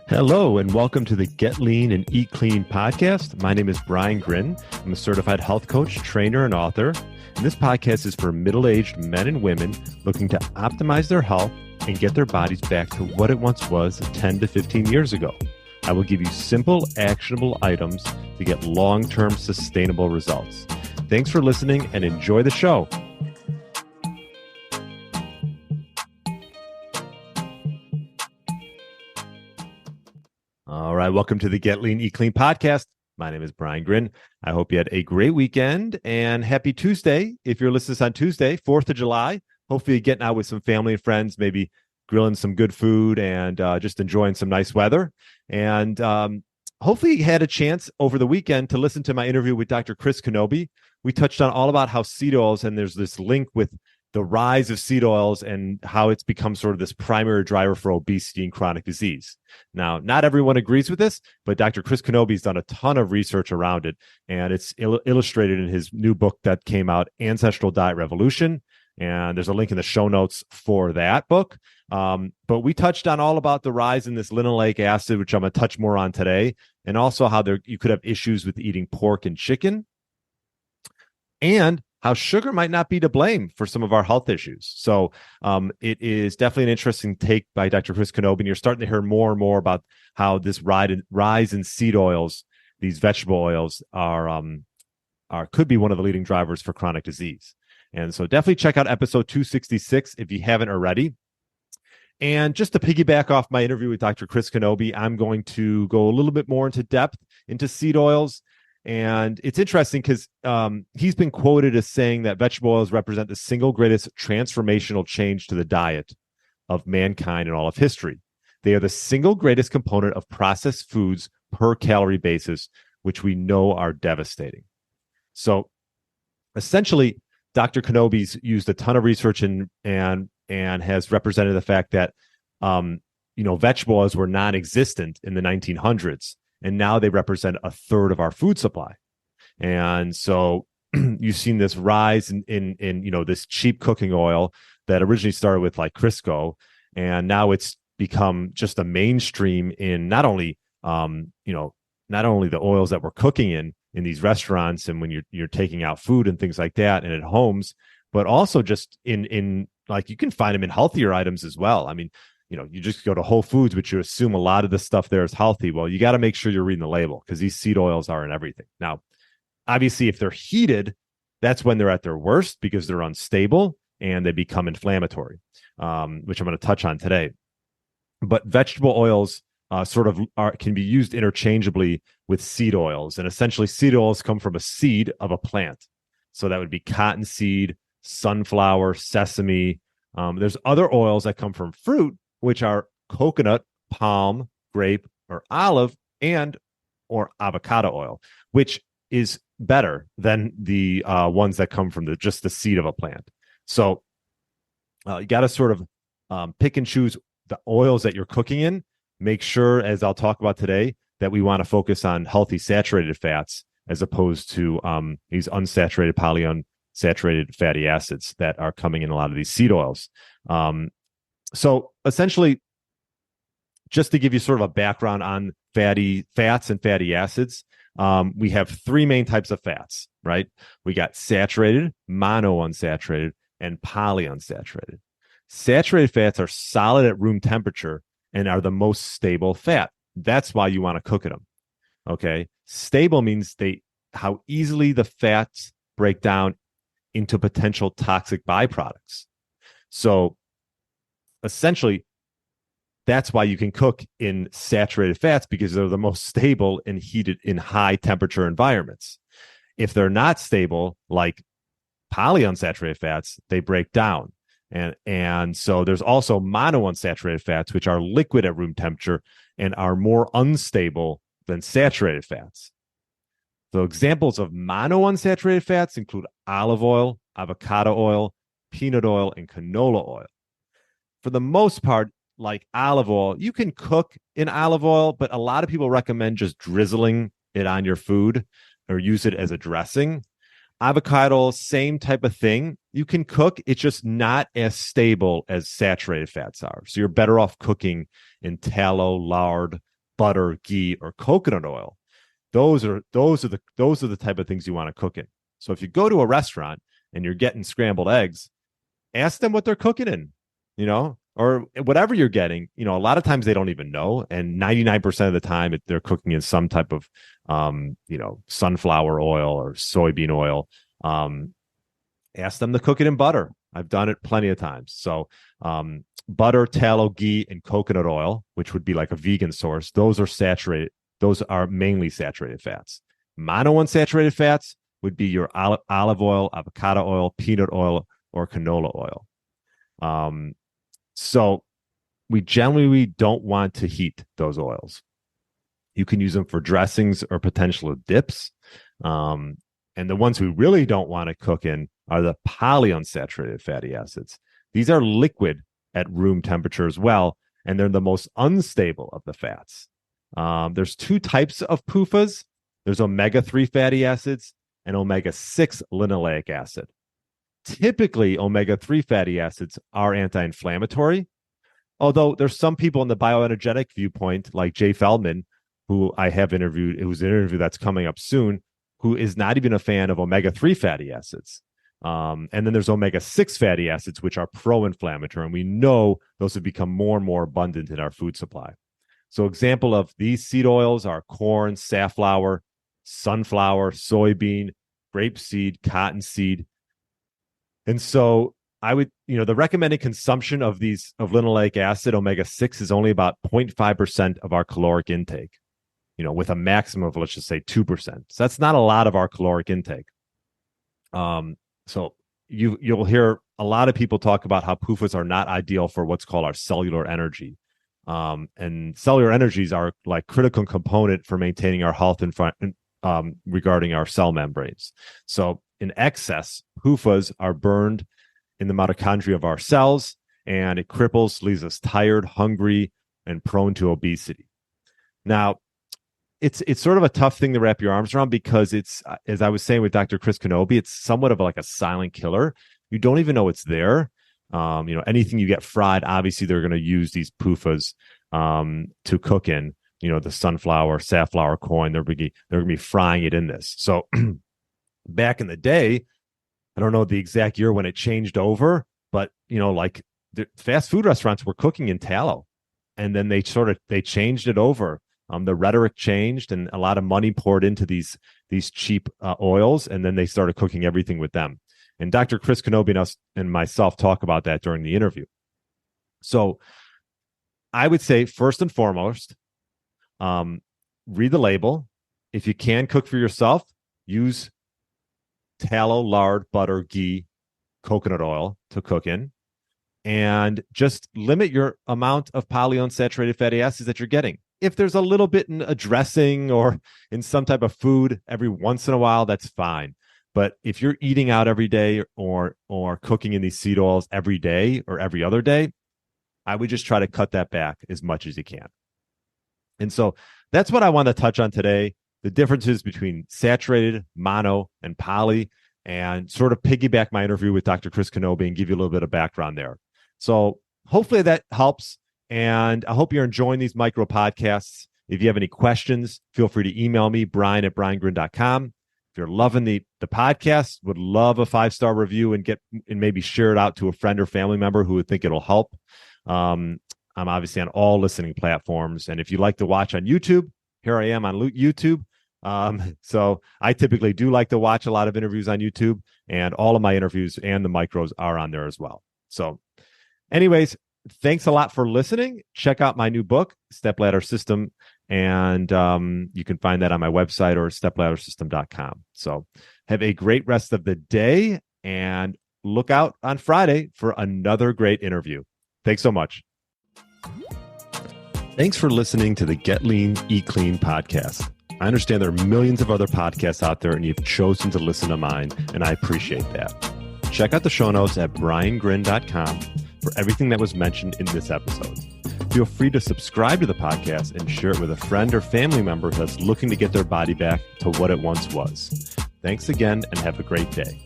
Hello, and welcome to the Get Lean and Eat Clean podcast. My name is Brian Grin. I'm a certified health coach, trainer, and author. And this podcast is for middle-aged men and women looking to optimize their health and get their bodies back to what it once was 10 to 15 years ago. I will give you simple, actionable items to get long-term sustainable results. Thanks for listening and enjoy the show. All right, welcome to the Get Lean, Eat Clean podcast. My name is Brian Grin. I hope you had a great weekend and happy Tuesday. If you're listening to this on Tuesday, 4th of July, hopefully you're getting out with some family and friends, maybe grilling some good food and just enjoying some nice weather. And hopefully you had a chance over the weekend to listen to my interview with Dr. Chris Kenobi. We touched on all about how seed oils, and there's this link with the rise of seed oils and how it's become sort of this primary driver for obesity and chronic disease. Now, not everyone agrees with this, but Dr. Chris Kenobi has done a ton of research around it, and it's illustrated in his new book that came out, Ancestral Diet Revolution, and there's a link in the show notes for that book. But we touched on all about the rise in this linoleic acid, which I'm going to touch more on today, and also how you could have issues with eating pork and chicken, and how sugar might not be to blame for some of our health issues. So it is definitely an interesting take by Dr. Chris Kenobi, and you're starting to hear more and more about how this rise in seed oils, these vegetable oils, could be one of the leading drivers for chronic disease. And so definitely check out episode 266 if you haven't already. And just to piggyback off my interview with Dr. Chris Kenobi, I'm going to go a little bit more into depth into seed oils. And it's interesting because he's been quoted as saying that vegetable oils represent the single greatest transformational change to the diet of mankind in all of history. They are the single greatest component of processed foods per calorie basis, which we know are devastating. So essentially, Dr. Kenobi's used a ton of research and has represented the fact that vegetable oils were non-existent in the 1900s. And now they represent a third of our food supply. And so you've seen this rise in this cheap cooking oil that originally started with like Crisco. And now it's become just a mainstream in not only the oils that we're cooking in these restaurants and when you're taking out food and things like that and at homes, but also just in like you can find them in healthier items as well. I mean, you just go to Whole Foods, which you assume a lot of the stuff there is healthy. Well, you got to make sure you're reading the label because these seed oils are in everything. Now, obviously, if they're heated, that's when they're at their worst because they're unstable and they become inflammatory, which I'm going to touch on today. But vegetable oils can be used interchangeably with seed oils. And essentially, seed oils come from a seed of a plant. So that would be cottonseed, sunflower, sesame. There's other oils that come from fruit, which are coconut, palm, grape, or olive, or avocado oil, which is better than the ones that come from just the seed of a plant. So you got to sort of pick and choose the oils that you're cooking in. Make sure, as I'll talk about today, that we want to focus on healthy saturated fats as opposed to these unsaturated polyunsaturated fatty acids that are coming in a lot of these seed oils. So essentially, just to give you sort of a background on fats and fatty acids, we have three main types of fats, right? We got saturated, monounsaturated, and polyunsaturated. Saturated fats are solid at room temperature and are the most stable fat. That's why you want to cook them. Okay. Stable means how easily the fats break down into potential toxic byproducts. So essentially, that's why you can cook in saturated fats because they're the most stable and heated in high temperature environments. If they're not stable, like polyunsaturated fats, they break down. And so there's also monounsaturated fats, which are liquid at room temperature and are more unstable than saturated fats. So examples of monounsaturated fats include olive oil, avocado oil, peanut oil, and canola oil. For the most part, like olive oil, you can cook in olive oil, but a lot of people recommend just drizzling it on your food or use it as a dressing. Avocado, same type of thing. You can cook. It's just not as stable as saturated fats are. So you're better off cooking in tallow, lard, butter, ghee, or coconut oil. Those are the type of things you want to cook in. So if you go to a restaurant and you're getting scrambled eggs, ask them what they're cooking in, or whatever you're getting. A lot of times they don't even know, and 99% of the time they're cooking in some type of sunflower oil or soybean oil. Ask them to cook it in butter. I've done it plenty of times. So butter, tallow, ghee, and coconut oil, which would be like a vegan source, those are saturated. Those are mainly saturated fats. Monounsaturated fats would be your olive oil, avocado oil, peanut oil, or canola oil. So we generally don't want to heat those oils. You can use them for dressings or potential dips. And the ones we really don't want to cook in are the polyunsaturated fatty acids. These are liquid at room temperature as well, and they're the most unstable of the fats. There's two types of PUFAs. There's omega-3 fatty acids and omega-6 linoleic acid. Typically, omega-3 fatty acids are anti-inflammatory, although there's some people in the bioenergetic viewpoint, like Jay Feldman, who I have interviewed, it was an interview that's coming up soon, who is not even a fan of omega-3 fatty acids. And then there's omega-6 fatty acids, which are pro-inflammatory, and we know those have become more and more abundant in our food supply. So example of these seed oils are corn, safflower, sunflower, soybean, grapeseed, cottonseed. And so I would, the recommended consumption of linoleic acid, omega-6, is only about 0.5% of our caloric intake, with a maximum of, let's just say, 2%. So that's not a lot of our caloric intake. So you'll hear a lot of people talk about how PUFAs are not ideal for what's called our cellular energy. And cellular energies are like critical component for maintaining our health regarding our cell membranes. So in excess, PUFAs are burned in the mitochondria of our cells, and it cripples, leaves us tired, hungry, and prone to obesity. Now, it's sort of a tough thing to wrap your arms around because it's, as I was saying with Dr. Chris Kenobi, it's somewhat of like a silent killer. You don't even know it's there. Anything you get fried, obviously they're going to use these PUFAs to cook in. The sunflower, safflower, corn, they're going to be frying it in this. So back in the day, I don't know the exact year when it changed over, but like the fast food restaurants were cooking in tallow, and then they changed it over. The rhetoric changed, and a lot of money poured into these cheap oils, and then they started cooking everything with them. And Dr. Chris Kenobi and myself talk about that during the interview. So I would say, first and foremost, read the label. If you can cook for yourself, use tallow, lard, butter, ghee, coconut oil to cook in, and just limit your amount of polyunsaturated fatty acids that you're getting. If there's a little bit in a dressing or in some type of food every once in a while, that's fine. But if you're eating out every day or cooking in these seed oils every day or every other day, I would just try to cut that back as much as you can. And so that's what I want to touch on today, the differences between saturated, mono, and poly, and sort of piggyback my interview with Dr. Chris Kenobi and give you a little bit of background there. So hopefully that helps. And I hope you're enjoying these micro podcasts. If you have any questions, feel free to email me, brian@briangrin.com. If you're loving the podcast, would love a 5-star review and maybe share it out to a friend or family member who would think it'll help. I'm obviously on all listening platforms. And if you like to watch on YouTube, here I am on YouTube. So I typically do like to watch a lot of interviews on YouTube, and all of my interviews and the micros are on there as well. So anyways, thanks a lot for listening. Check out my new book, Stepladder System, and you can find that on my website or stepladdersystem.com. So have a great rest of the day, and look out on Friday for another great interview. Thanks so much. Thanks for listening to the Get Lean, Eat Clean podcast. I understand there are millions of other podcasts out there, and you've chosen to listen to mine, and I appreciate that. Check out the show notes at briangrin.com for everything that was mentioned in this episode. Feel free to subscribe to the podcast and share it with a friend or family member that's looking to get their body back to what it once was. Thanks again, and have a great day.